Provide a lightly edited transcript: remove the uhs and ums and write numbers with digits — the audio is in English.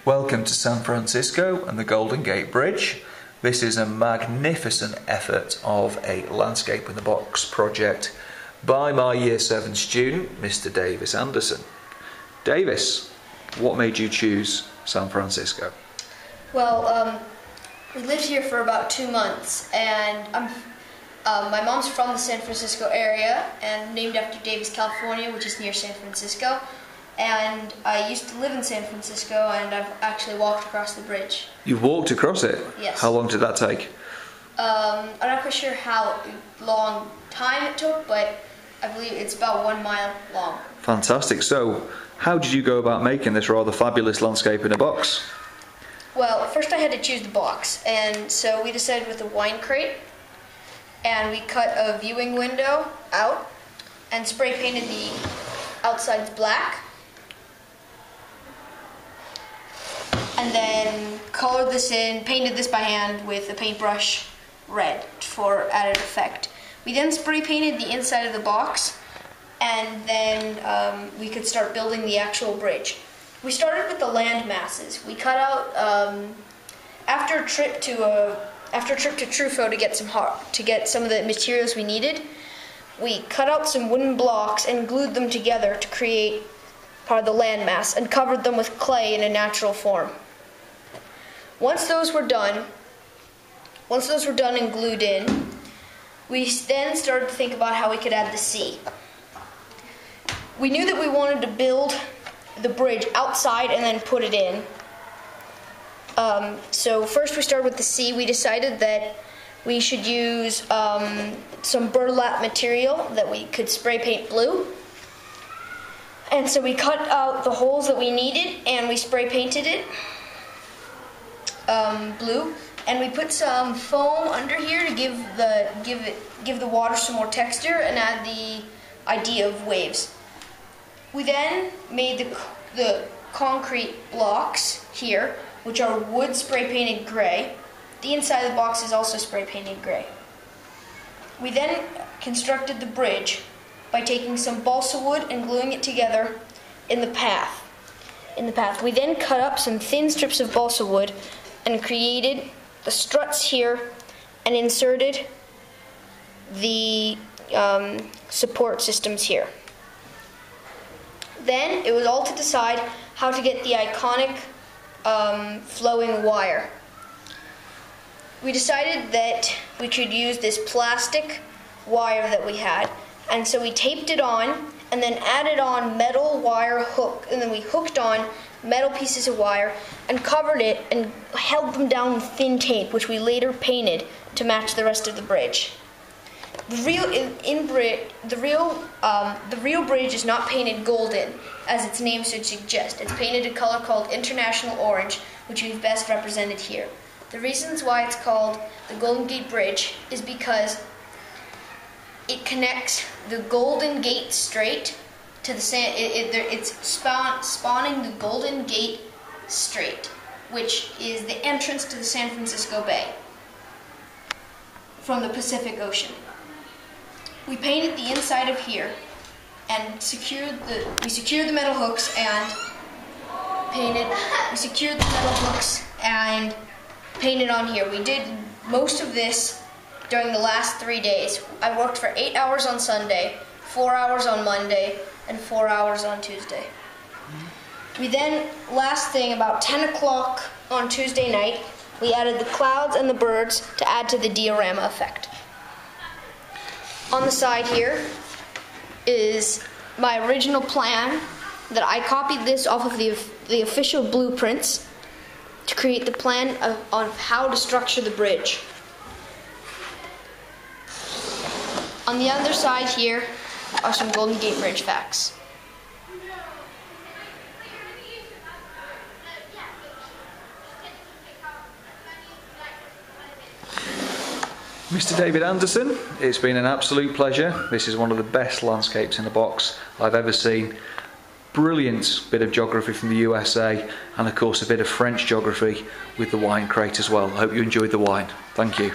Welcome to San Francisco and the Golden Gate Bridge. This is a magnificent effort of a landscape in the box project by my Year 7 student, Mr. Davis Anderson. Davis, what made you choose San Francisco? Well, we lived here for about 2 months, and my mom's from the San Francisco area and named after Davis, California, which is near San Francisco. And I used to live in San Francisco, and I've actually walked across the bridge. You walked across it? Yes. How long did that take? I'm not quite sure how long time it took, but I believe it's about 1 mile long. Fantastic. So, how did you go about making this rather fabulous landscape in a box? Well, first I had to choose the box, and so we decided with a wine crate, and we cut a viewing window out and spray painted the outsides black. And then colored this in, painted this by hand with a paintbrush red for added effect. We then spray painted the inside of the box, and then we could start building the actual bridge. We started with the land masses. We cut out after a trip to Truffaut to get some of the materials we needed. We cut out some wooden blocks and glued them together to create part of the landmass and covered them with clay in a natural form. Once those were done and glued in, we then started to think about how we could add the sea. We knew that we wanted to build the bridge outside and then put it in. So first we started with the sea. We decided that we should use some burlap material that we could spray paint blue. And so we cut out the holes that we needed and we spray painted it blue, and we put some foam under here to give the water some more texture and add the idea of waves. We then made the concrete blocks here, which are wood spray painted gray. The inside of the box is also spray painted gray. We then constructed the bridge by taking some balsa wood and gluing it together in the path. We then cut up some thin strips of balsa wood and created the struts here and inserted the support systems here. Then it was all to decide how to get the iconic flowing wire. We decided that we could use this plastic wire that we had, and so we taped it on and then added on metal wire hook, and then we hooked on metal pieces of wire and covered it and held them down with thin tape, which we later painted to match the rest of the bridge. The real bridge is not painted golden, as its name should suggest. It's painted a color called International Orange, which we've best represented here. The reasons why it's called the Golden Gate Bridge is because it connects the Golden Gate Strait to the it's spawning the Golden Gate Strait, which is the entrance to the San Francisco Bay from the Pacific Ocean. We painted the inside of here and secured the metal hooks and painted on here. We did most of this during the last 3 days. I worked for 8 hours on Sunday, 4 hours on Monday, and 4 hours on Tuesday. We then, last thing, about 10 o'clock on Tuesday night, we added the clouds and the birds to add to the diorama effect. On the side here is my original plan that I copied this off of the official blueprints to create the plan of how to structure the bridge. On the other side here are some Golden Gate Bridge facts. Mr. David Anderson, it's been an absolute pleasure. This is one of the best landscapes in the box I've ever seen. Brilliant bit of geography from the USA, and of course a bit of French geography with the wine crate as well. I hope you enjoyed the wine. Thank you.